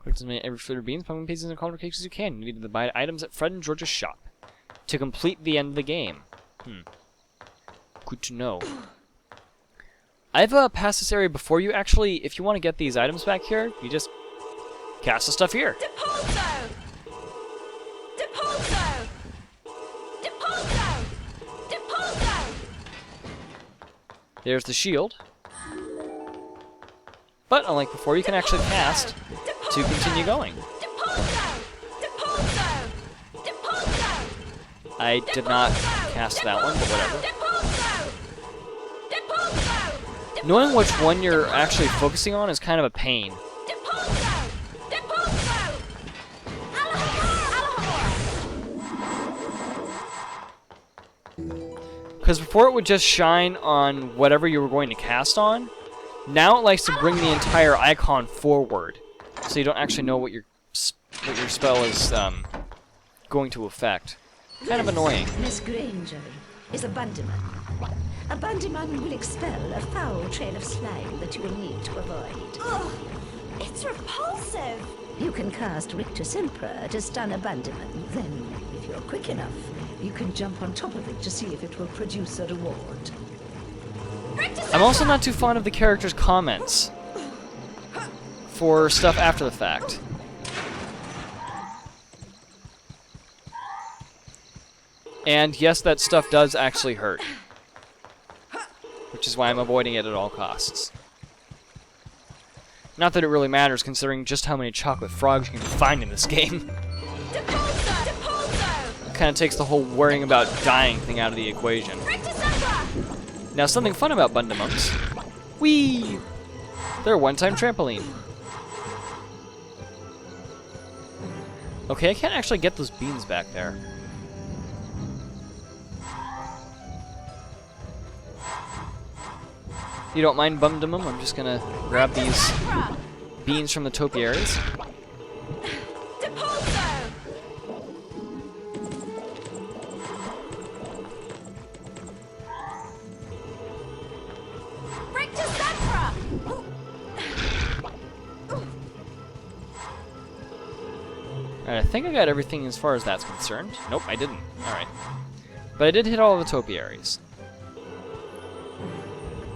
Collect as many every flitter beans, pumpkin pasties, and cauliflower cakes as you can. You need to buy items at Fred and George's shop to complete the end of the game. Good to know. I've passed this area before. You actually, if you want to get these items back here, you just cast the stuff here. Depulso! Depulso! Depulso! Depulso! There's the shield. But unlike before, you can actually cast to continue going. I did not cast that one, but whatever. Knowing which one you're actually focusing on is kind of a pain. Because before it would just shine on whatever you were going to cast on, now it likes to bring the entire icon forward, so you don't actually know what your spell is going to affect. Kind of annoying. Miss Granger is a bandyman. A bandyman will expel a foul trail of slime that you will need to avoid. Ugh, it's repulsive. You can cast Rictus Impera to stun a bandyman. Then, if you're quick enough, you can jump on top of it to see if it will produce a reward. I'm also not too fond of the character's comments for stuff after the fact. And yes, that stuff does actually hurt, which is why I'm avoiding it at all costs. Not that it really matters, considering just how many chocolate frogs you can find in this game. It kind of takes the whole worrying about dying thing out of the equation. Now, something fun about Bundamums. Whee! They're a one-time trampoline. Okay, I can't actually get those beans back there. If you don't mind Bundamum, I'm just gonna grab these beans from the topiaries. Alright, I think I got everything as far as that's concerned. Nope, I didn't. Alright. But I did hit all of the topiaries.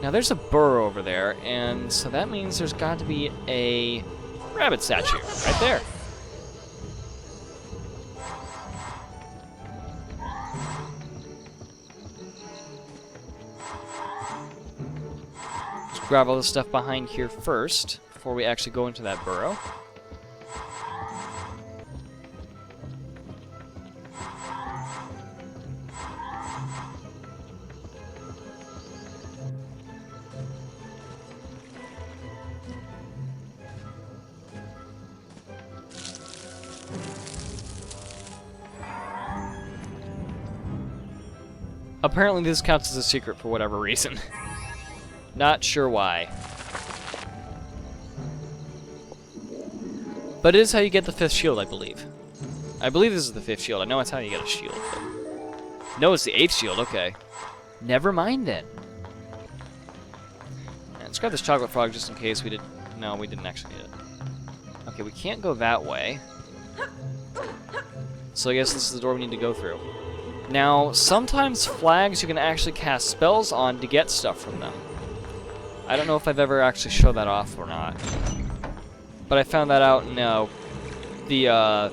Now there's a burrow over there, and so that means there's got to be a rabbit statue right there. Let's grab all the stuff behind here first, before we actually go into that burrow. Apparently this counts as a secret for whatever reason. Not sure why. But it is how you get the 5th shield, I believe. I believe this is the 5th shield. I know it's how you get a shield. But no, it's the 8th shield. Okay. Never mind then. Yeah, let's grab this chocolate frog just in case we did. No, we didn't actually need it. Okay, we can't go that way. So I guess this is the door we need to go through. Now, sometimes flags you can actually cast spells on to get stuff from them. I don't know if I've ever actually showed that off or not. But I found that out in the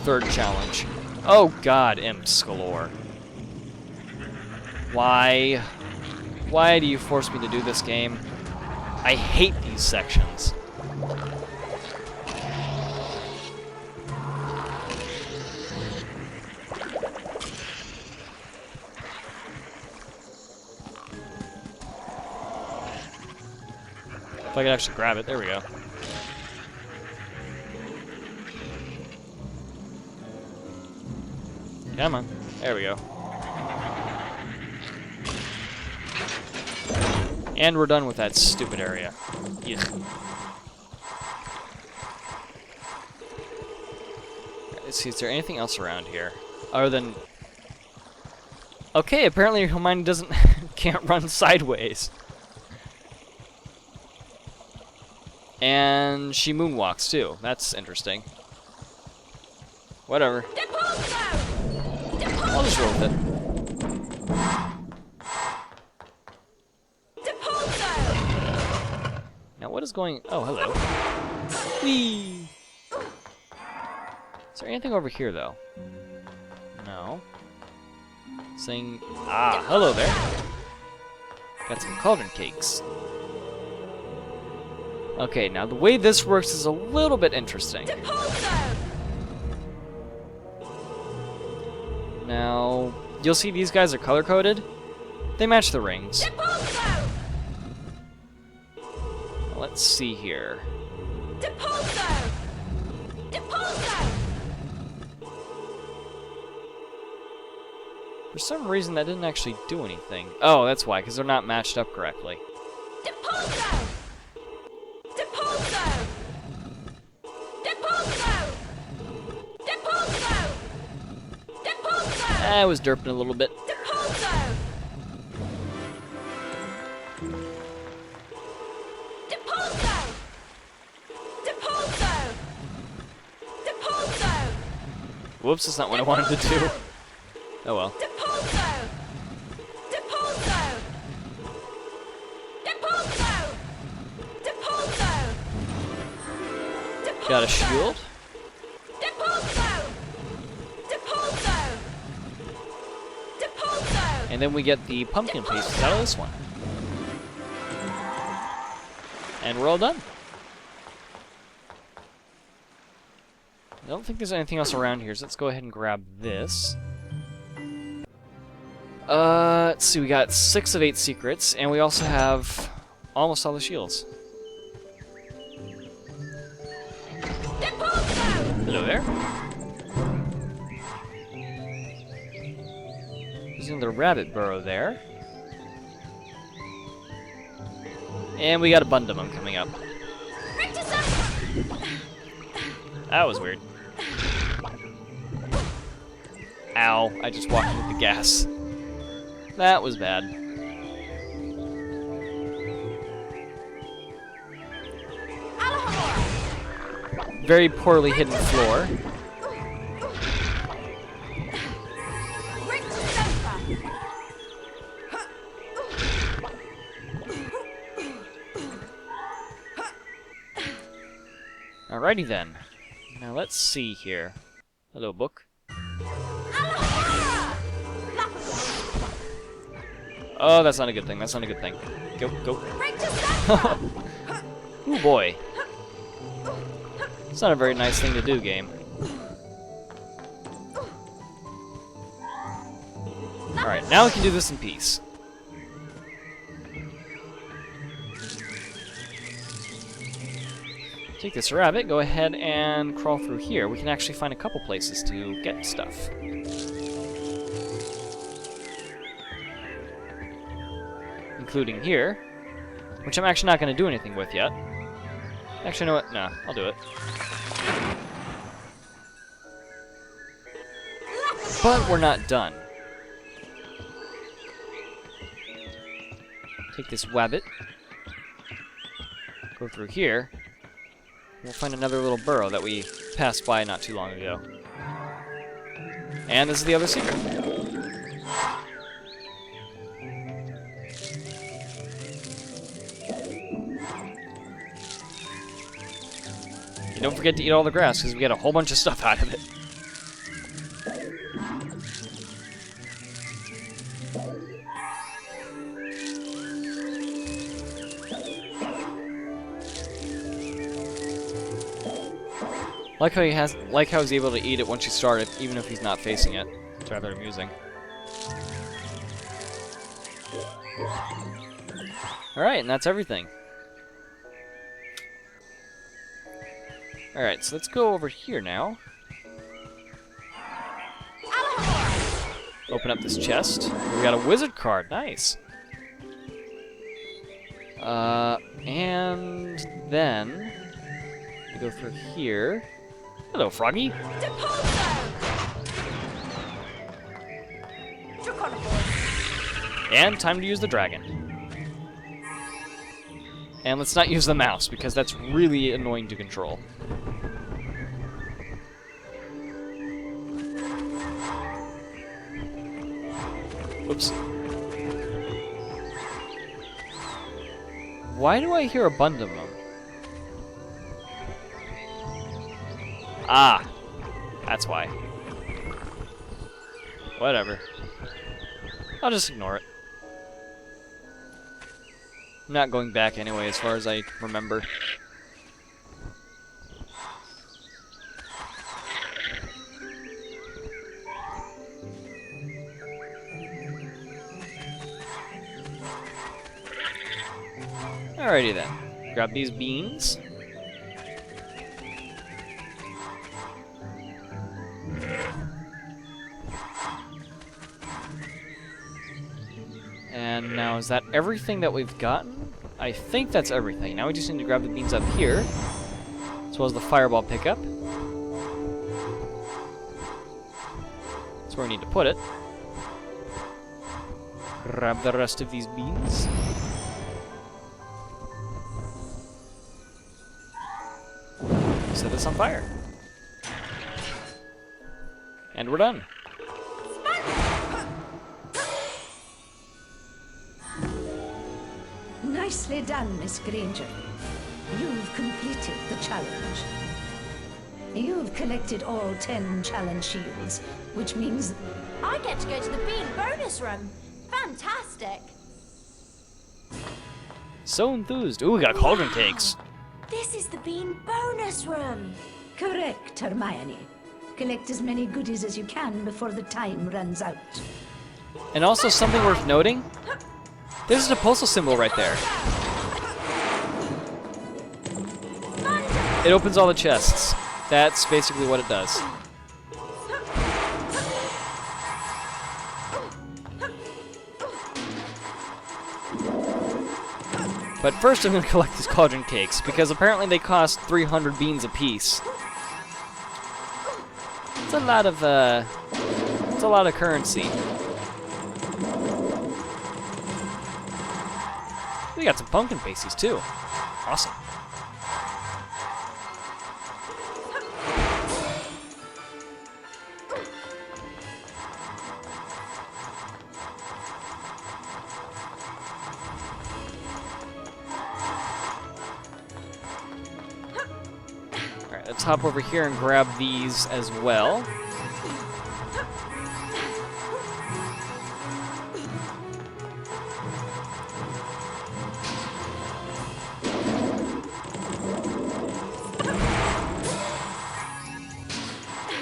3rd challenge. Oh god, imps galore. Why? Why do you force me to do this game? I hate these sections. If I could actually grab it, there we go. Come on, there we go. And we're done with that stupid area. Ugh. Let's see, is there anything else around here? Other than... Okay, apparently Hermione doesn't... can't run sideways. And she moonwalks too. That's interesting. Whatever. I'll just roll with it. Now what is going... Oh, hello. Whee! Is there anything over here, though? No. Saying... Ah, hello there. Got some cauldron cakes. Okay, now the way this works is a little bit interesting. Now, you'll see these guys are color-coded. They match the rings. Let's see here. For some reason, that didn't actually do anything. Oh, that's why, because they're not matched up correctly. I was derping a little bit. Whoops, that's not what I wanted to do. Oh well. Got a shield. And then we get the pumpkin pieces out of this one. And we're all done. I don't think there's anything else around here, so let's go ahead and grab this. Let's see, we got 6 of 8 secrets, and we also have almost all the shields. Hello there. There's another rabbit burrow there. And we got a Bundamum coming up. That was weird. Ow, I just walked into the gas. That was bad. Very poorly hidden floor. Alrighty then. Now let's see here. Hello, book. Oh, that's not a good thing. That's not a good thing. Go, go. Ooh, boy. It's not a very nice thing to do, game. Alright, now we can do this in peace. Take this rabbit, go ahead and crawl through here. We can actually find a couple places to get stuff. Including here, which I'm actually not going to do anything with yet. Actually, you know what? No, I'll do it. But we're not done. Take this wabbit. Go through here. We'll find another little burrow that we passed by not too long ago. And this is the other secret. And don't forget to eat all the grass, because we get a whole bunch of stuff out of it. Like how he's able to eat it once you start it, even if he's not facing it. It's rather amusing. Alright, and that's everything. Alright, so let's go over here now. Open up this chest. We got a wizard card. Nice. And then we go through here. Hello, Froggy. And time to use the dragon. And let's not use the mouse, because that's really annoying to control. Whoops. Why do I hear a bunch of them? Ah! That's why. Whatever. I'll just ignore it. I'm not going back anyway, as far as I remember. Alrighty then. Grab these beans. And now, is that everything that we've gotten? I think that's everything. Now we just need to grab the beans up here, as well as the fireball pickup. That's where we need to put it. Grab the rest of these beans. Set this on fire. And we're done. Nicely done, Miss Granger. You've completed the challenge. You've collected all 10 challenge shields, which means I get to go to the bean bonus room. Fantastic. So enthused. Ooh, we got cauldron cakes. This is the bean bonus room. correct, Hermione. Collect as many goodies as you can before the time runs out. And also something worth noting. There's a postal symbol right there. It opens all the chests. That's basically what it does. But first I'm going to collect these cauldron cakes, because apparently they cost 300 beans apiece. It's a lot of currency. We got some pumpkin pasties too. Awesome. Alright, let's hop over here and grab these as well.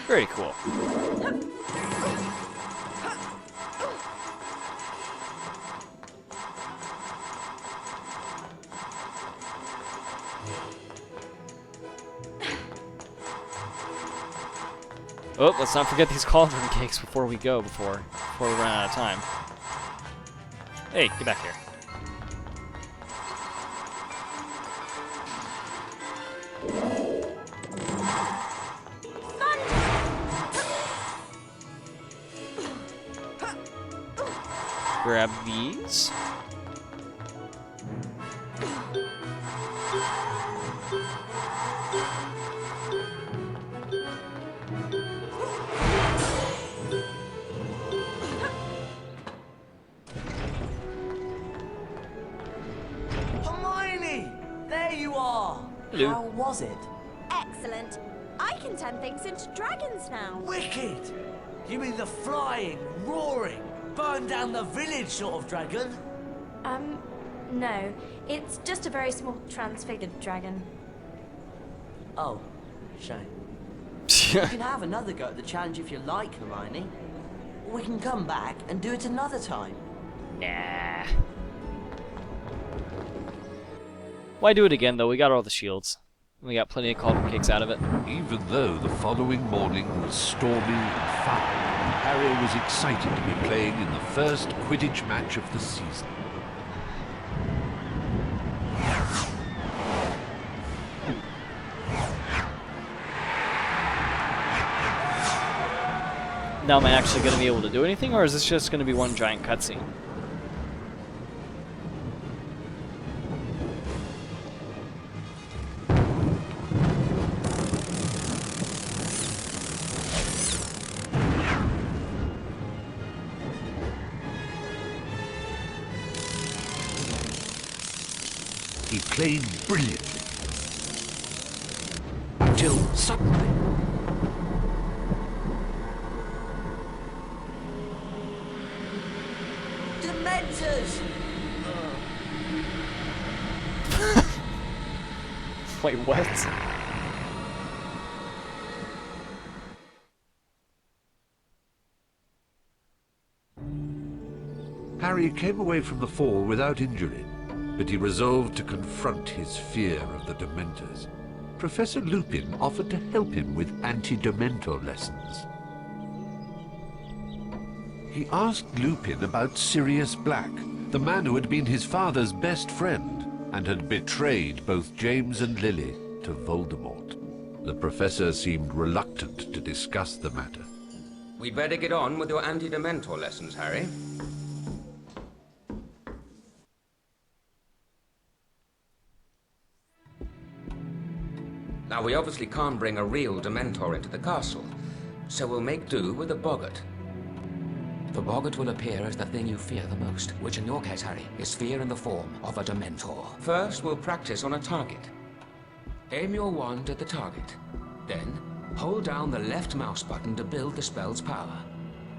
Very cool. Oh, let's not forget these cauldron cakes before we go, before we run out of time. Hey, get back here. Grab these. Hermione! There you are! Hello. How was it? Excellent. I can turn things into dragons now. Wicked! You mean the flying, roaring, burn down the village sort of dragon? No. It's just a very small transfigured dragon. Oh, shame. You can have another go at the challenge if you like, Hermione. Or we can come back and do it another time. Nah. Why do it again, though? We got all the shields. We got plenty of cauldron cakes out of it. Even though the following morning was stormy and foul, Harry was excited to be playing in the first Quidditch match of the season. Now, am I actually going to be able to do anything, or is this just going to be one giant cutscene? He played brilliantly. Until suddenly... Dementors! Wait, what? Harry came away from the fall without injury, but he resolved to confront his fear of the Dementors. Professor Lupin offered to help him with anti-Dementor lessons. He asked Lupin about Sirius Black, the man who had been his father's best friend and had betrayed both James and Lily to Voldemort. The professor seemed reluctant to discuss the matter. We'd better get on with your anti-Dementor lessons, Harry. Now, we obviously can't bring a real Dementor into the castle, so we'll make do with a boggart. The boggart will appear as the thing you fear the most, which in your case, Harry, is fear in the form of a Dementor. First, we'll practice on a target. Aim your wand at the target. Then, hold down the left mouse button to build the spell's power.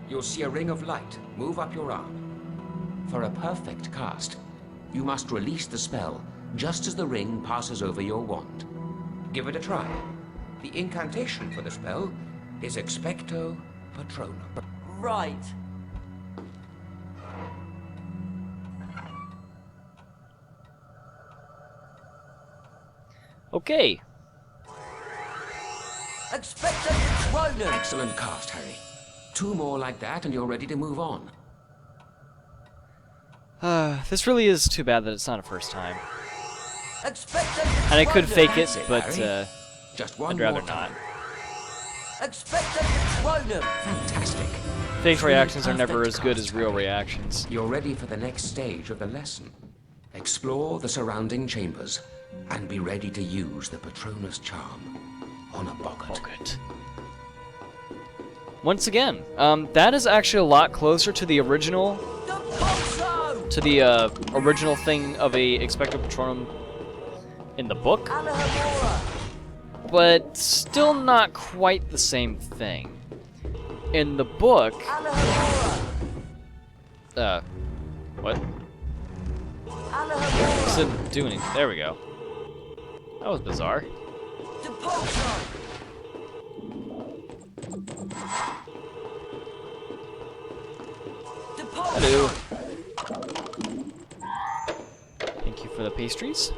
You'll see a ring of light move up your arm. For a perfect cast, you must release the spell just as the ring passes over your wand. Give it a try. The incantation for the spell is Expecto Patronum. Right. Okay. Expecto Patronum! Excellent cast, Harry. 2 more like that and you're ready to move on. This really is too bad that it's not a first time. Expecto And I could Patronum! fake it, That's it, but Harry. Just one I'd rather more not. time. Expecto Patronum! Fantastic. Fake Truly reactions are never perfect as good cast, as real Harry. reactions. You're ready for the next stage of the lesson. Explore the surrounding chambers and be ready to use the Patronus charm on a boggart. Boggart. Once again, that is actually a lot closer to the original, The Pulso! to the original thing of a Expecto Patronum in the book, Alahamora! but still not quite the same thing. In the book, Alahamora! what? Alahamora! Didn't do anything. There we go. That was bizarre. The Pulso! The Pulso! Hello. Thank you for the pastries.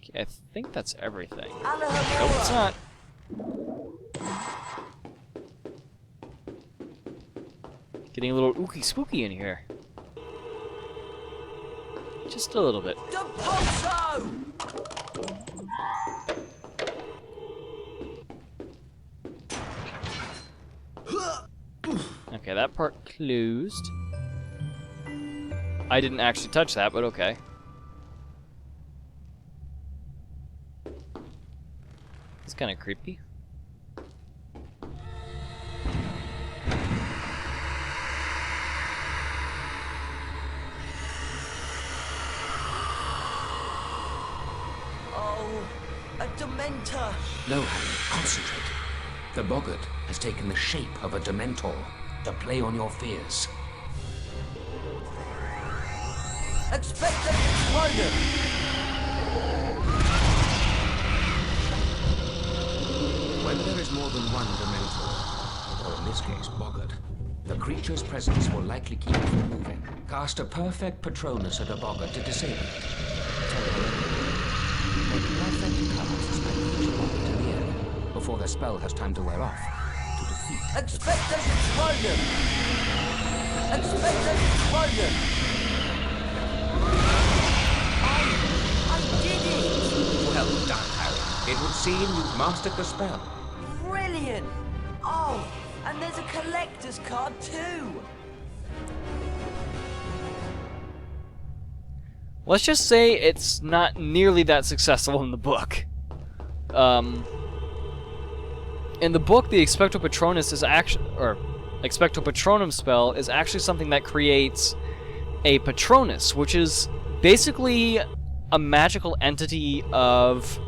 Okay, I think that's everything. Nope, it's Alahamora! not. Getting a little ooky spooky in here. Just a little bit. The Pulso! Okay, that part closed. I didn't actually touch that, but okay. It's kind of creepy. Oh, a Dementor! No, Harry, concentrate. The boggart has taken the shape of a Dementor to play on your fears. Expecto Patronum! When there is more than one Dementor, or in this case, boggart, the creature's presence will likely keep it from moving. Cast a perfect Patronus at a boggart to disable it. Tell the make perfect cards that each boggart in the air before the spell has time to wear off to defeat. Expecto Patronum! Expecto Patronum! I did it! Well done, Harry. It would seem you've mastered the spell. Brilliant! Oh, and there's a collector's card too! Let's just say it's not nearly that successful in the book. In the book, the Expecto Patronus is actually, or Expecto Patronum spell is actually something that creates a Patronus, which is basically a magical entity of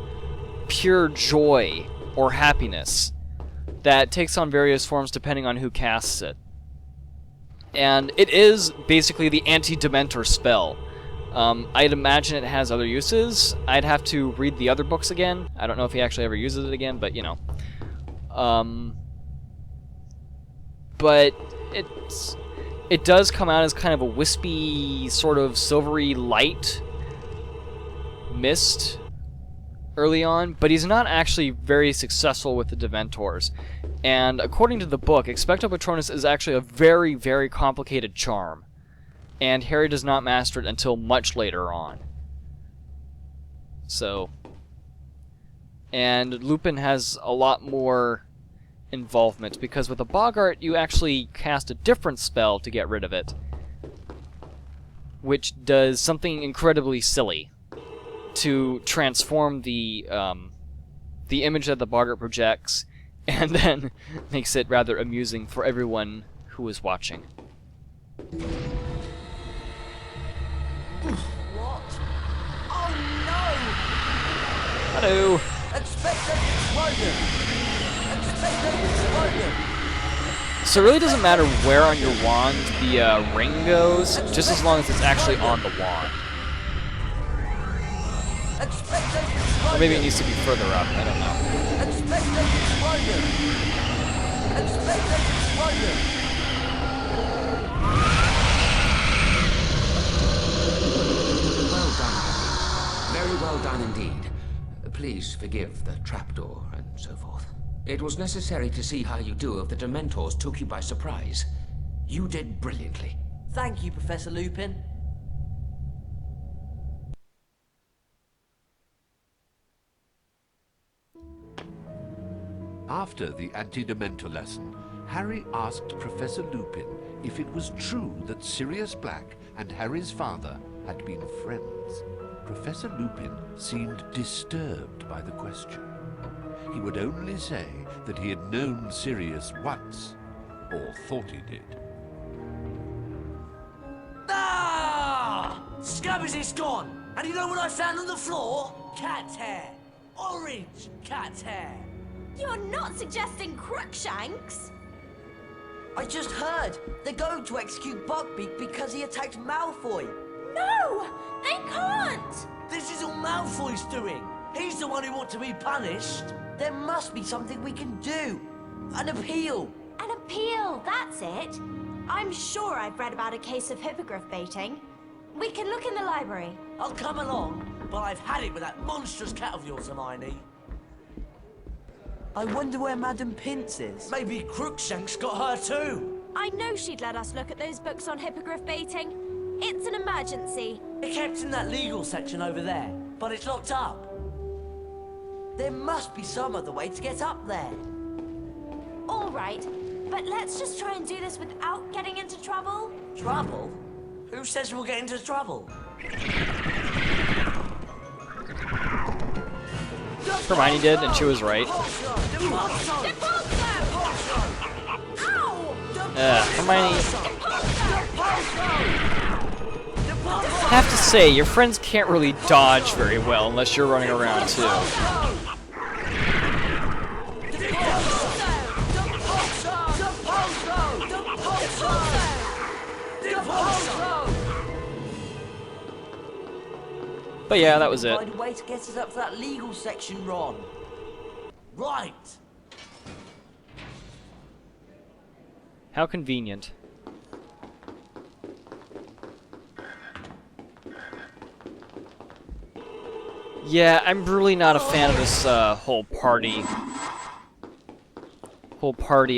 pure joy or happiness that takes on various forms depending on who casts it. And it is basically the anti-Dementor spell. I'd imagine it has other uses. I'd have to read the other books again. I don't know if he actually ever uses it again, but you know. But it does come out as kind of a wispy, sort of silvery light mist early on, but he's not actually very successful with the Dementors. And according to the book, Expecto Patronus is actually a very, very complicated charm. And Harry does not master it until much later on. So, and Lupin has a lot more involvement, because with a Boggart, you actually cast a different spell to get rid of it, which does something incredibly silly to transform the image that the Boggart projects, and then makes it rather amusing for everyone who is watching. What? Oh no! Hello! Expecto Patronum! Expecto Patronum! So it really doesn't matter where on your wand the ring goes, just as long as it's actually on the wand. Or maybe it needs to be further up, I don't know. Expecto Patronum! Expecto Patronum! Well done, Harry. Very well done indeed. Please forgive the trapdoor and so forth. It was necessary to see how you do if the Dementors took you by surprise. You did brilliantly. Thank you, Professor Lupin. After the anti-Dementor lesson, Harry asked Professor Lupin if it was true that Sirius Black and Harry's father had been friends. Professor Lupin seemed disturbed by the question. He would only say that he had known Sirius once, or thought he did. Ah! Scabby's is gone! And you know what I found on the floor? Cat's hair! Orange cat's hair! You're not suggesting Crookshanks? I just heard they're going to execute Buckbeak because he attacked Malfoy. No! They can't! This is all Malfoy's doing. He's the one who ought to be punished. There must be something we can do. An appeal. An appeal, that's it. I'm sure I've read about a case of hippogriff baiting. We can look in the library. I'll come along, but I've had it with that monstrous cat of yours, Hermione. I wonder where Madam Pince is. Maybe Crookshanks got her too. I know she'd let us look at those books on hippogriff baiting. It's an emergency. It kept in that legal section over there, but it's locked up. There must be some other way to get up there. All right, but let's just try and do this without getting into trouble. Trouble? Who says we'll get into trouble? Hermione did, and she was right. Hermione, I have to say, your friends can't really dodge very well unless you're running around too. But yeah, that was it. Find a way to get us up to that legal section, Ron. Right. How convenient. Yeah, I'm really not a fan of this whole party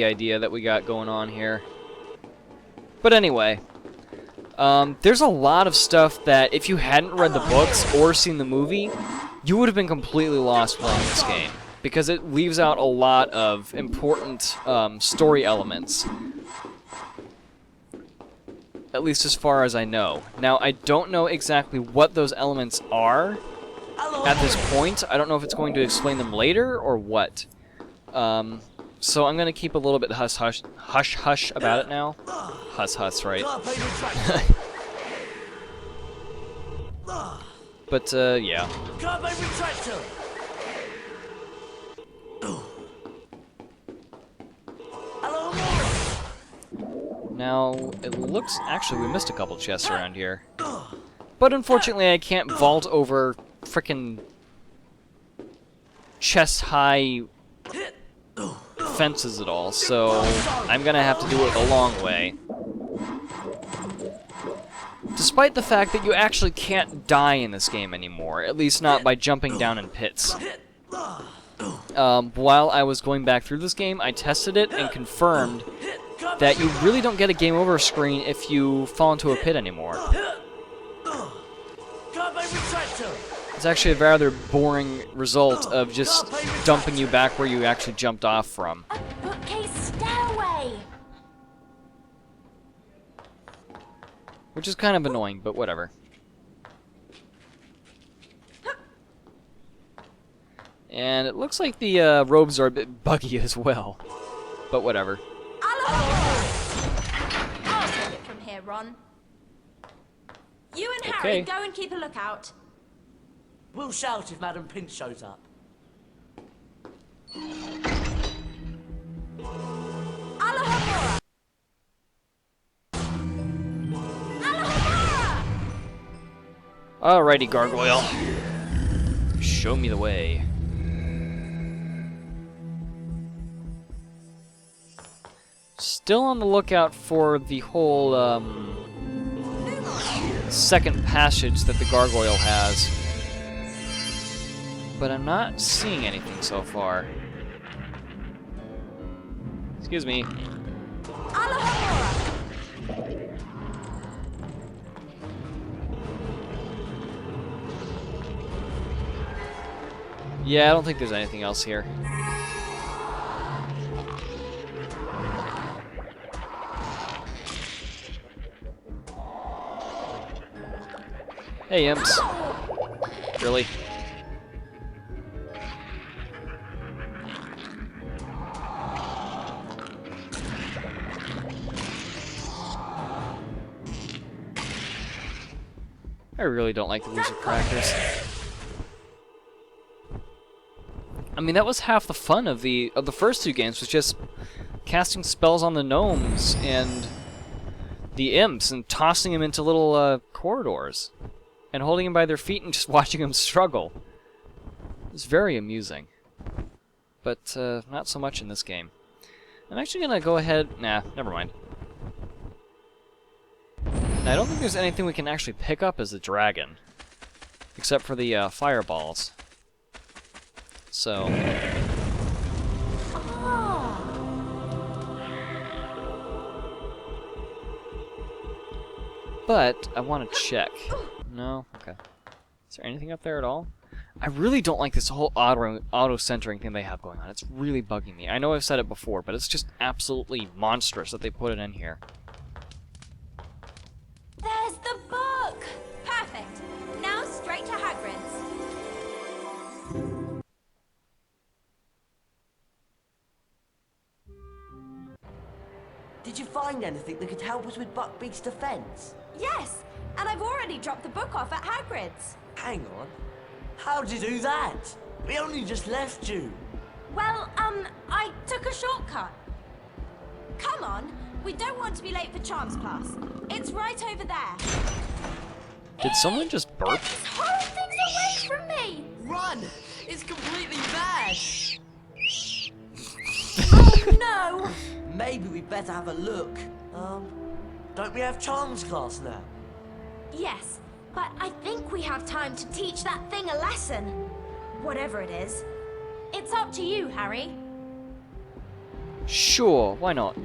idea that we got going on here. But anyway, there's a lot of stuff that if you hadn't read the books or seen the movie, you would have been completely lost playing this game, because it leaves out a lot of important story elements. At least as far as I know. Now, I don't know exactly what those elements are at this point. I don't know if it's going to explain them later or what. So I'm gonna keep a little bit hush-hush about it now. Huss, right? But, yeah. Now, it looks... Actually, we missed a couple chests around here. But unfortunately, I can't vault over frickin' chest-high fences at all, so I'm gonna have to do it the long way. Despite the fact that you actually can't die in this game anymore, at least not by jumping down in pits. While I was going back through this game, I tested it and confirmed that you really don't get a game over screen if you fall into a pit anymore. It's actually a rather boring result of just dumping you back where you actually jumped off from. A bookcase stairway! Which is kind of annoying, but whatever. And it looks like the robes are a bit buggy as well. But whatever. I'll take it from here, Ron. You and Harry go and keep a lookout. We'll shout if Madam Pinch shows up. Alohomora! Alohomora! Alrighty, Gargoyle. Show me the way. Still on the lookout for the whole, second passage that the Gargoyle has. But I'm not seeing anything so far. Excuse me. Yeah, I don't think there's anything else here. Hey, imps. Really? I really don't like the loser crackers. I mean, that was half the fun of the first two games, was just casting spells on the gnomes and the imps and tossing them into little corridors and holding them by their feet and just watching them struggle. It's very amusing, but not so much in this game. I'm actually gonna go ahead. Nah, never mind. I don't think there's anything we can actually pick up as a dragon, except for the fireballs. So. But I want to check. No? Okay. Is there anything up there at all? I really don't like this whole auto-centering thing they have going on. It's really bugging me. I know I've said it before, but it's just absolutely monstrous that they put it in here. There's the book! Perfect. Now straight to Hagrid's. Did you find anything that could help us with Buckbeak's defense? Yes, and I've already dropped the book off at Hagrid's. Hang on. How'd you do that? We only just left you. Well, I took a shortcut. Come on, we don't want to be late for Charms class. It's right over there. Did someone just burp? This whole thing's away from me! Run! It's completely bad! Oh no! Maybe we'd better have a look. Don't we have Charms class now? Yes, but I think we have time to teach that thing a lesson. Whatever it is. It's up to you, Harry. Sure, why not?